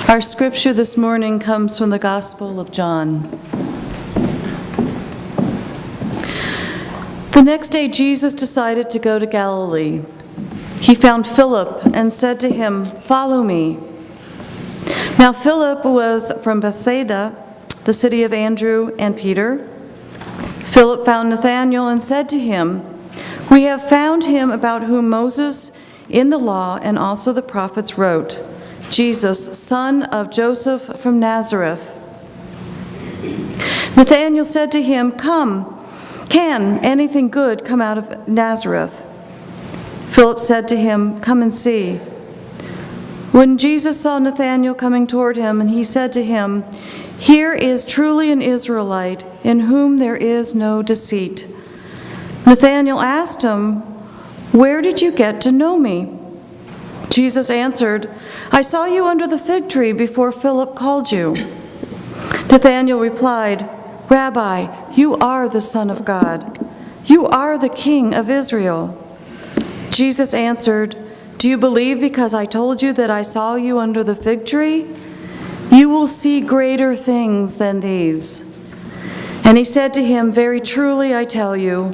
Our scripture this morning comes from the Gospel of John. The next day, Jesus decided to go to Galilee. He found Philip and said to him, "Follow me." Now Philip was from Bethsaida, the city of Andrew and Peter. Philip found Nathanael and said to him, "We have found him about whom Moses in the law and also the prophets wrote, Jesus, son of Joseph from Nazareth." Nathanael said to him, "Come, can anything good come out of Nazareth?" Philip said to him, "Come and see." When Jesus saw Nathanael coming toward him, and he said to him, "Here is truly an Israelite, in whom there is no deceit." Nathanael asked him, "Where did you get to know me?" Jesus answered, "I saw you under the fig tree before Philip called you." Nathanael replied, "Rabbi, you are the Son of God. You are the King of Israel." Jesus answered, "Do you believe because I told you that I saw you under the fig tree? You will see greater things than these." And he said to him, "Very truly I tell you,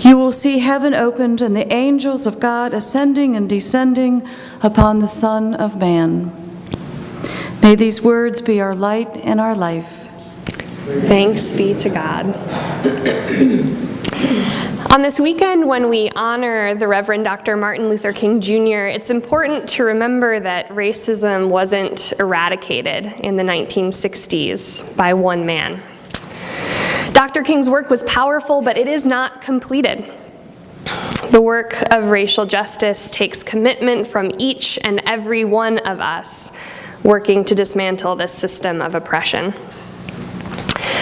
you will see heaven opened and the angels of God ascending and descending upon the Son of Man." May these words be our light and our life. Thanks be to God. On this weekend, when we honor the Reverend Dr. Martin Luther King Jr., it's important to remember that racism wasn't eradicated in the 1960s by one man. Dr. King's work was powerful, but it is not completed. The work of racial justice takes commitment from each and every one of us working to dismantle this system of oppression.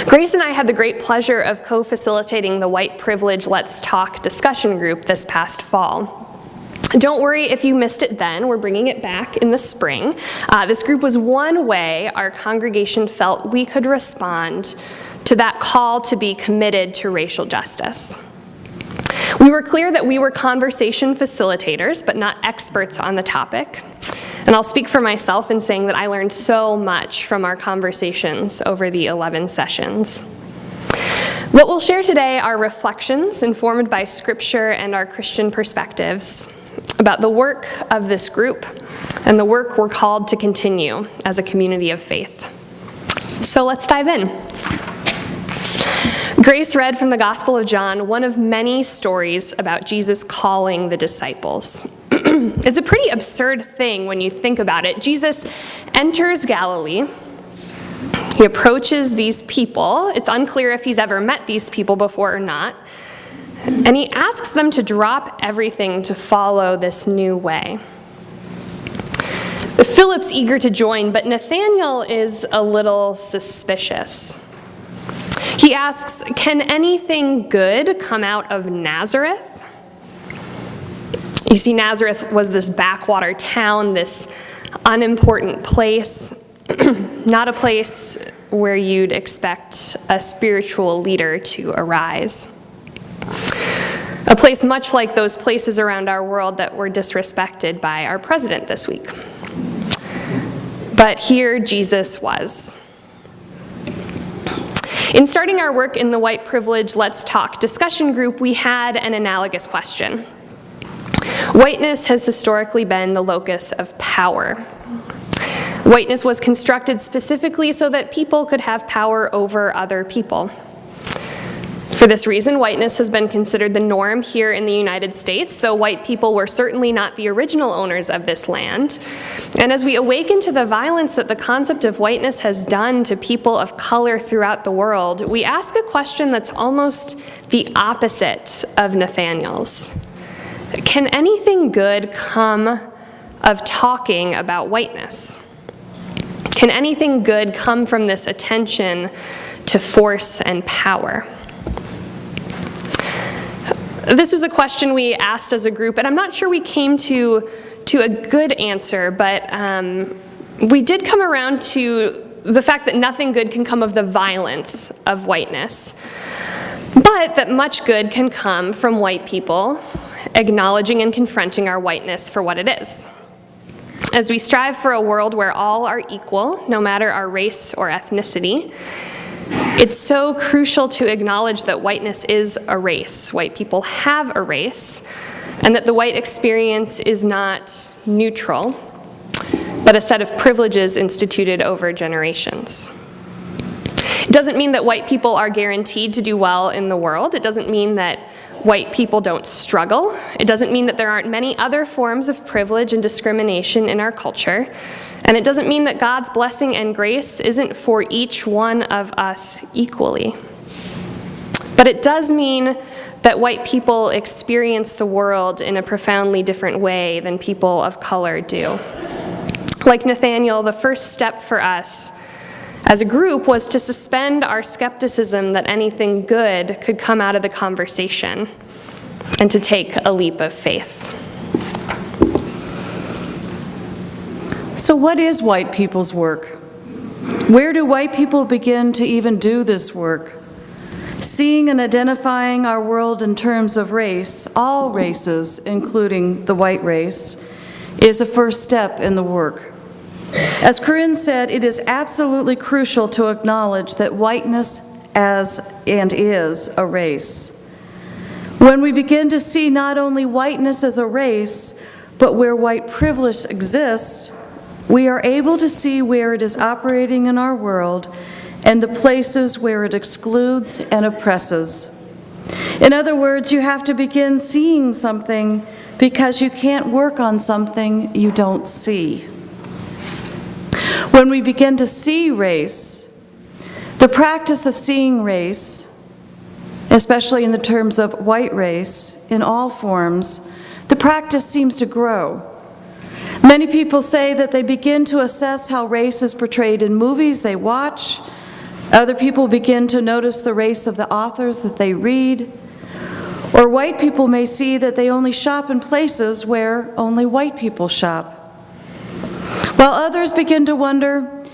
Grace and I had the great pleasure of co-facilitating the White Privilege Let's Talk discussion group this past fall. Don't worry if you missed it then, we're bringing it back in the spring. This group was one way our congregation felt we could respond to that call to be committed to racial justice. We were clear that we were conversation facilitators, but not experts on the topic. And I'll speak for myself in saying that I learned so much from our conversations over the 11 sessions. What we'll share today are reflections informed by Scripture and our Christian perspectives about the work of this group and the work we're called to continue as a community of faith. So let's dive in. Grace read from the Gospel of John one of many stories about Jesus calling the disciples. It's a pretty absurd thing when you think about it. Jesus enters Galilee. He approaches these people. It's unclear if he's ever met these people before or not. And he asks them to drop everything to follow this new way. Philip's eager to join, but Nathanael is a little suspicious. He asks, "Can anything good come out of Nazareth?" You see, Nazareth was this backwater town, this unimportant place, not a place where you'd expect a spiritual leader to arise. A place much like those places around our world that were disrespected by our president this week. But here Jesus was. In starting our work in the White Privilege Let's Talk discussion group, we had an analogous question. Whiteness has historically been the locus of power. Whiteness was constructed specifically so that people could have power over other people. For this reason, whiteness has been considered the norm here in the United States, though white people were certainly not the original owners of this land. And as we awaken to the violence that the concept of whiteness has done to people of color throughout the world, we ask a question that's almost the opposite of Nathanael's. Can anything good come of talking about whiteness? Can anything good come from this attention to force and power? This was a question we asked as a group, and I'm not sure we came to a good answer, but we did come around to the fact that nothing good can come of the violence of whiteness, but that much good can come from white people acknowledging and confronting our whiteness for what it is. As we strive for a world where all are equal, no matter our race or ethnicity, it's so crucial to acknowledge that whiteness is a race. White people have a race, and that the white experience is not neutral, but a set of privileges instituted over generations. It doesn't mean that white people are guaranteed to do well in the world. It doesn't mean that white people don't struggle. It doesn't mean that there aren't many other forms of privilege and discrimination in our culture. And it doesn't mean that God's blessing and grace isn't for each one of us equally. But it does mean that white people experience the world in a profoundly different way than people of color do. Like Nathaniel, the first step for us as a group was to suspend our skepticism that anything good could come out of the conversation and to take a leap of faith. So what is white people's work? Where do white people begin to even do this work? Seeing and identifying our world in terms of race, all races, including the white race, is a first step in the work. As Corinne said, it is absolutely crucial to acknowledge that whiteness is a race. When we begin to see not only whiteness as a race, but where white privilege exists, we are able to see where it is operating in our world and the places where it excludes and oppresses. In other words, you have to begin seeing something because you can't work on something you don't see. When we begin to see race, the practice of seeing race, especially in the terms of white race, in all forms, the practice seems to grow. Many people say that they begin to assess how race is portrayed in movies they watch. Other people begin to notice the race of the authors that they read. Or white people may see that they only shop in places where only white people shop. While others begin to wonder,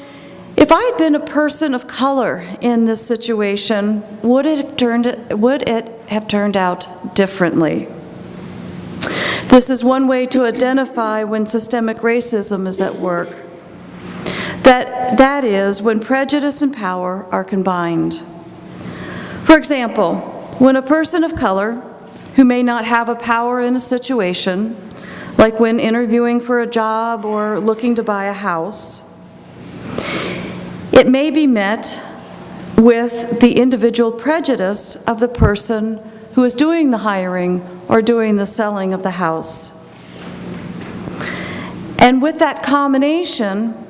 if I had been a person of color in this situation, would it have turned out differently? This is one way to identify when systemic racism is at work. That is, when prejudice and power are combined. For example, when a person of color, who may not have a power in a situation, like when interviewing for a job or looking to buy a house, it may be met with the individual prejudice of the person who is doing the hiring or doing the selling of the house. And with that combination,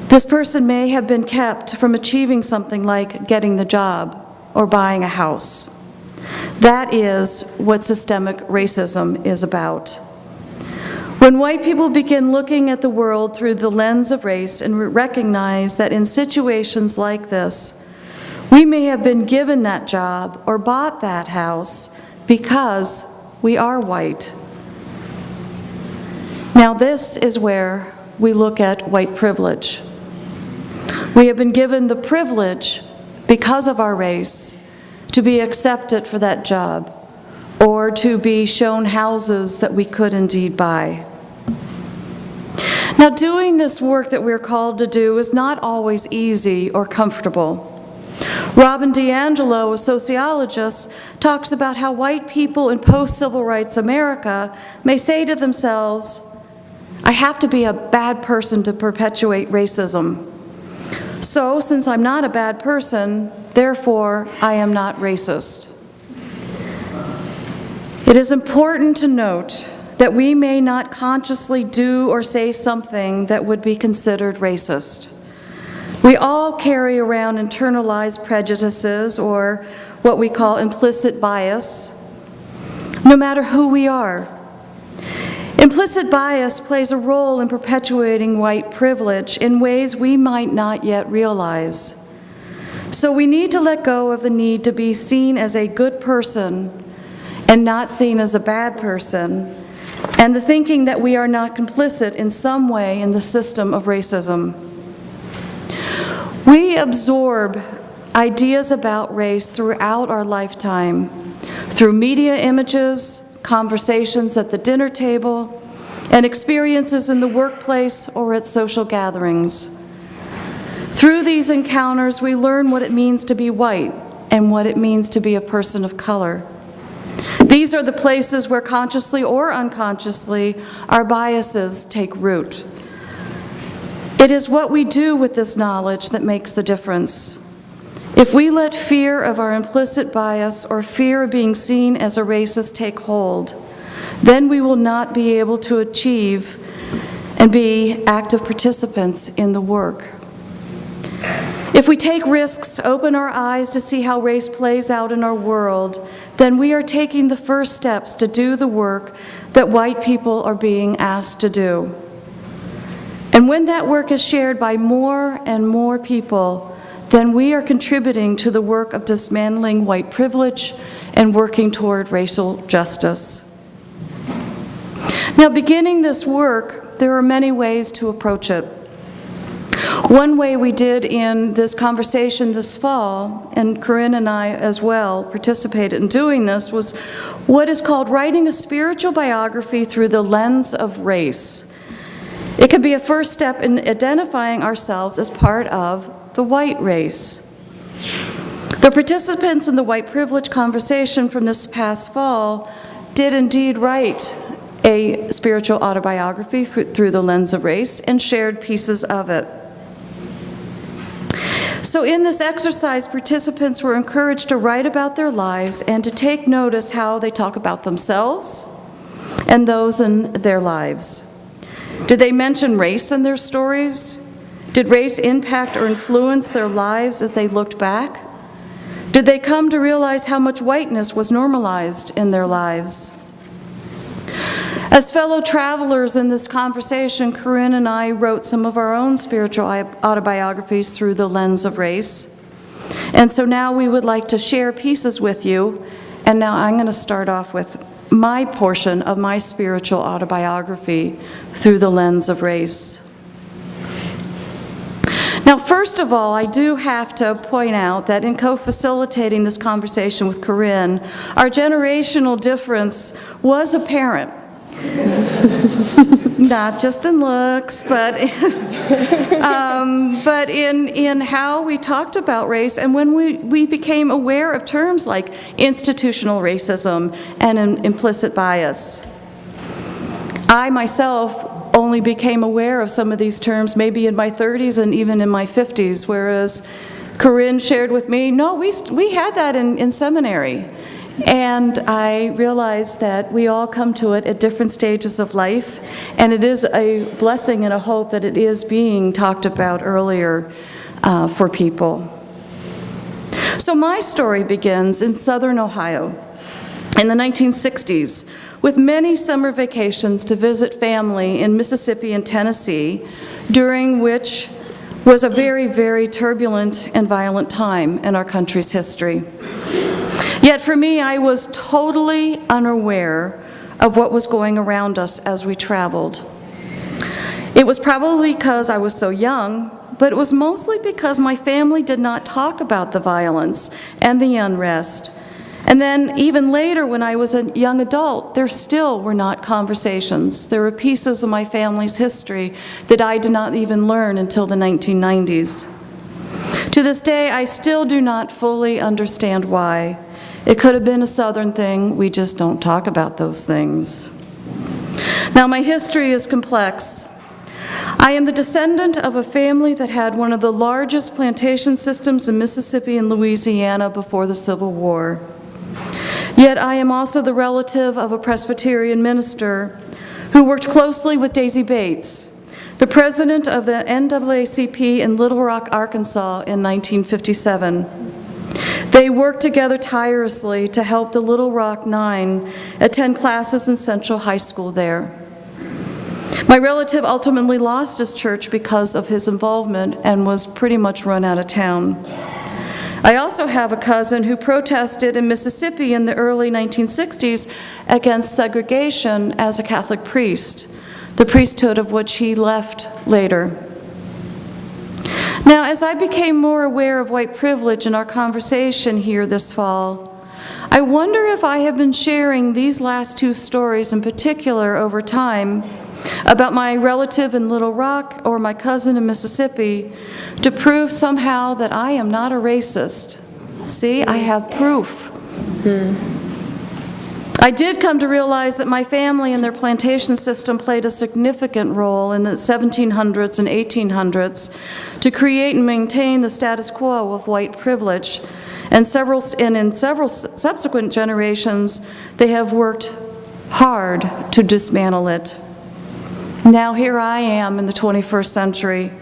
this person may have been kept from achieving something like getting the job or buying a house. That is what systemic racism is about. When white people begin looking at the world through the lens of race and recognize that in situations like this, we may have been given that job or bought that house because we are white. Now this is where we look at white privilege. We have been given the privilege, because of our race, to be accepted for that job, or to be shown houses that we could indeed buy. Now, doing this work that we're called to do is not always easy or comfortable. Robin DiAngelo, a sociologist, talks about how white people in post-civil rights America may say to themselves, I have to be a bad person to perpetuate racism. So, since I'm not a bad person, therefore, I am not racist. It is important to note that we may not consciously do or say something that would be considered racist. We all carry around internalized prejudices, or what we call implicit bias, no matter who we are. Implicit bias plays a role in perpetuating white privilege in ways we might not yet realize. So we need to let go of the need to be seen as a good person and not seen as a bad person, and the thinking that we are not complicit in some way in the system of racism. We absorb ideas about race throughout our lifetime, through media images, conversations at the dinner table, and experiences in the workplace or at social gatherings. Through these encounters, we learn what it means to be white and what it means to be a person of color. These are the places where, consciously or unconsciously, our biases take root. It is what we do with this knowledge that makes the difference. If we let fear of our implicit bias or fear of being seen as a racist take hold, then we will not be able to achieve and be active participants in the work. If we take risks, open our eyes to see how race plays out in our world, then we are taking the first steps to do the work that white people are being asked to do. And when that work is shared by more and more people, then we are contributing to the work of dismantling white privilege and working toward racial justice. Now, beginning this work, there are many ways to approach it. One way we did in this conversation this fall, and Corinne and I as well participated in doing this, was what is called writing a spiritual biography through the lens of race. It could be a first step in identifying ourselves as part of the white race. The participants in the white privilege conversation from this past fall did indeed write a spiritual autobiography through the lens of race and shared pieces of it. So in this exercise, participants were encouraged to write about their lives and to take notice how they talk about themselves and those in their lives. Did they mention race in their stories? Did race impact or influence their lives as they looked back? Did they come to realize how much whiteness was normalized in their lives? As fellow travelers in this conversation, Corinne and I wrote some of our own spiritual autobiographies through the lens of race. And so now we would like to share pieces with you. And now I'm going to start off with my portion of my spiritual autobiography through the lens of race. Now, first of all, I do have to point out that in co-facilitating this conversation with Corinne, our generational difference was apparent. Not just in looks, but in how we talked about race and when we became aware of terms like institutional racism and an implicit bias. I myself only became aware of some of these terms maybe in my 30s and even in my 50s, whereas Corinne shared with me, no, we had that in seminary. And I realized that we all come to it at different stages of life, and it is a blessing and a hope that it is being talked about earlier for people. So my story begins in southern Ohio in the 1960s, with many summer vacations to visit family in Mississippi and Tennessee, during which was a very, very turbulent and violent time in our country's history. Yet for me, I was totally unaware of what was going around us as we traveled. It was probably because I was so young, but it was mostly because my family did not talk about the violence and the unrest. And then even later, when I was a young adult, there still were not conversations. There were pieces of my family's history that I did not even learn until the 1990s. To this day, I still do not fully understand why. It could have been a Southern thing, we just don't talk about those things. Now, my history is complex. I am the descendant of a family that had one of the largest plantation systems in Mississippi and Louisiana before the Civil War. Yet I am also the relative of a Presbyterian minister who worked closely with Daisy Bates, the president of the NAACP in Little Rock, Arkansas in 1957. They worked together tirelessly to help the Little Rock Nine attend classes in Central High School there. My relative ultimately lost his church because of his involvement and was pretty much run out of town. I also have a cousin who protested in Mississippi in the early 1960s against segregation as a Catholic priest, the priesthood of which he left later. Now, as I became more aware of white privilege in our conversation here this fall, I wonder if I have been sharing these last two stories in particular over time about my relative in Little Rock or my cousin in Mississippi to prove somehow that I am not a racist. See, I have proof. I did come to realize that my family and their plantation system played a significant role in the 1700s and 1800s to create and maintain the status quo of white privilege. And in several subsequent generations, they have worked hard to dismantle it. Now here I am in the 21st century,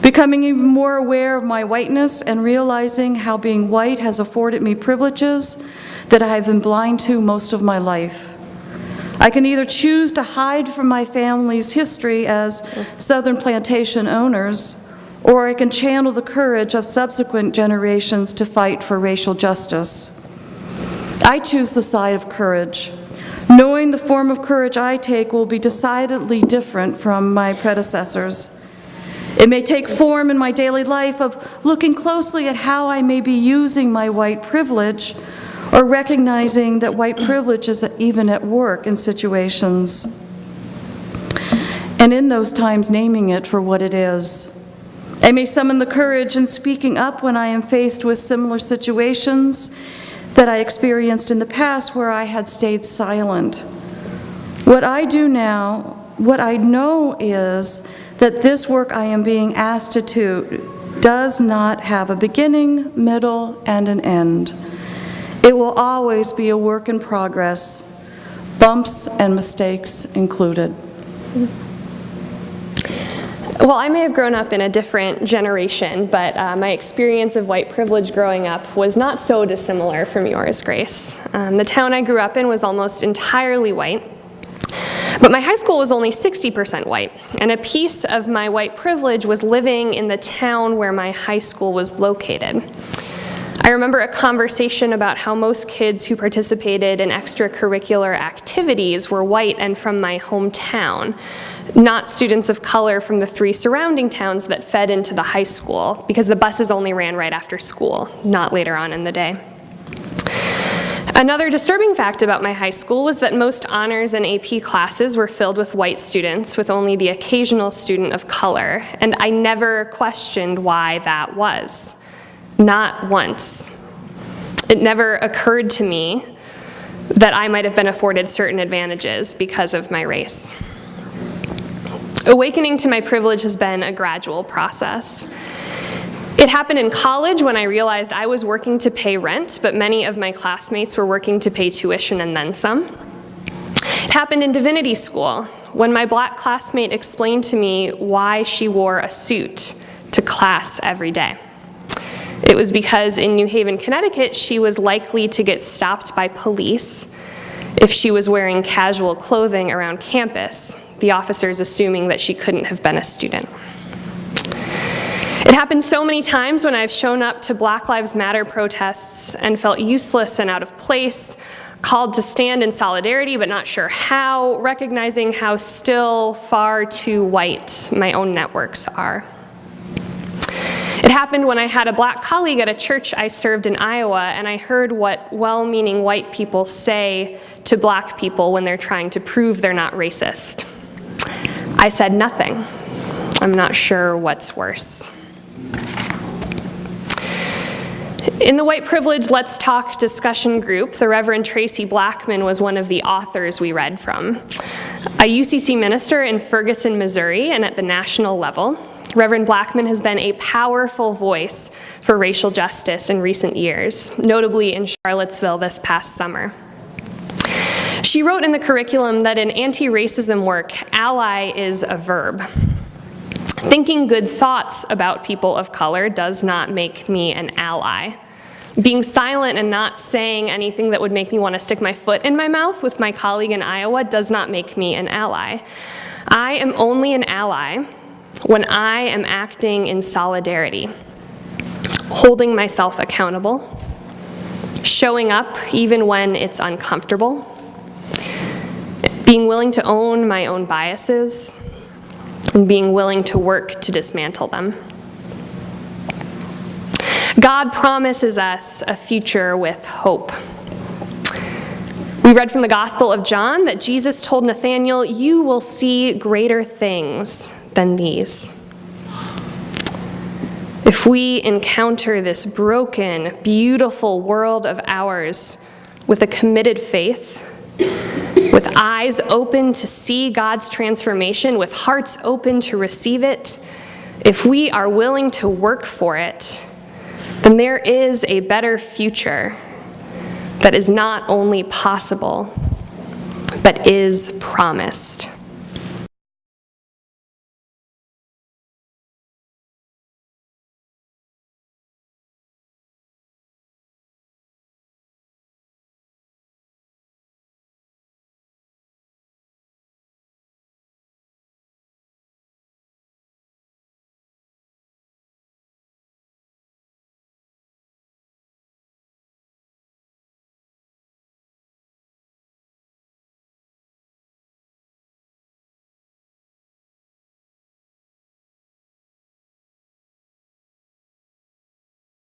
becoming even more aware of my whiteness and realizing how being white has afforded me privileges that I have been blind to most of my life. I can either choose to hide from my family's history as Southern plantation owners, or I can channel the courage of subsequent generations to fight for racial justice. I choose the side of courage, knowing the form of courage I take will be decidedly different from my predecessors. It may take form in my daily life of looking closely at how I may be using my white privilege, or recognizing that white privilege is even at work in situations, and in those times naming it for what it is. I may summon the courage in speaking up when I am faced with similar situations that I experienced in the past where I had stayed silent. What I do now, what I know is that this work I am being asked to do does not have a beginning, middle, and an end. It will always be a work in progress, bumps and mistakes included. Well, I may have grown up in a different generation, but my experience of white privilege growing up was not so dissimilar from yours, Grace. The town I grew up in was almost entirely white, but my high school was only 60% white, and a piece of my white privilege was living in the town where my high school was located. I remember a conversation about how most kids who participated in extracurricular activities were white and from my hometown, not students of color from the 3 surrounding towns that fed into the high school, because the buses only ran right after school, not later on in the day. Another disturbing fact about my high school was that most honors and AP classes were filled with white students, with only the occasional student of color, and I never questioned why that was. Not once. It never occurred to me that I might have been afforded certain advantages because of my race. Awakening to my privilege has been a gradual process. It happened in college when I realized I was working to pay rent, but many of my classmates were working to pay tuition and then some. It happened in divinity school when my black classmate explained to me why she wore a suit to class every day. It was because in New Haven, Connecticut, she was likely to get stopped by police if she was wearing casual clothing around campus, the officers assuming that she couldn't have been a student. It happened so many times when I've shown up to Black Lives Matter protests and felt useless and out of place, called to stand in solidarity but not sure how, recognizing how still far too white my own networks are. It happened when I had a black colleague at a church I served in Iowa, and I heard what well-meaning white people say to black people when they're trying to prove they're not racist. I said nothing. I'm not sure what's worse. In the White Privilege Let's Talk discussion group, the Reverend Tracy Blackman was one of the authors we read from. A UCC minister in Ferguson, Missouri, and at the national level, Reverend Blackman has been a powerful voice for racial justice in recent years, notably in Charlottesville this past summer. She wrote in the curriculum that in anti-racism work, ally is a verb. Thinking good thoughts about people of color does not make me an ally. Being silent and not saying anything that would make me want to stick my foot in my mouth with my colleague in Iowa does not make me an ally. I am only an ally when I am acting in solidarity, holding myself accountable, showing up even when it's uncomfortable, being willing to own my own biases, and being willing to work to dismantle them. God promises us a future with hope. We read from the Gospel of John that Jesus told Nathanael, "You will see greater things than these." If we encounter this broken, beautiful world of ours with a committed faith, with eyes open to see God's transformation, with hearts open to receive it, if we are willing to work for it, then there is a better future that is not only possible, but is promised.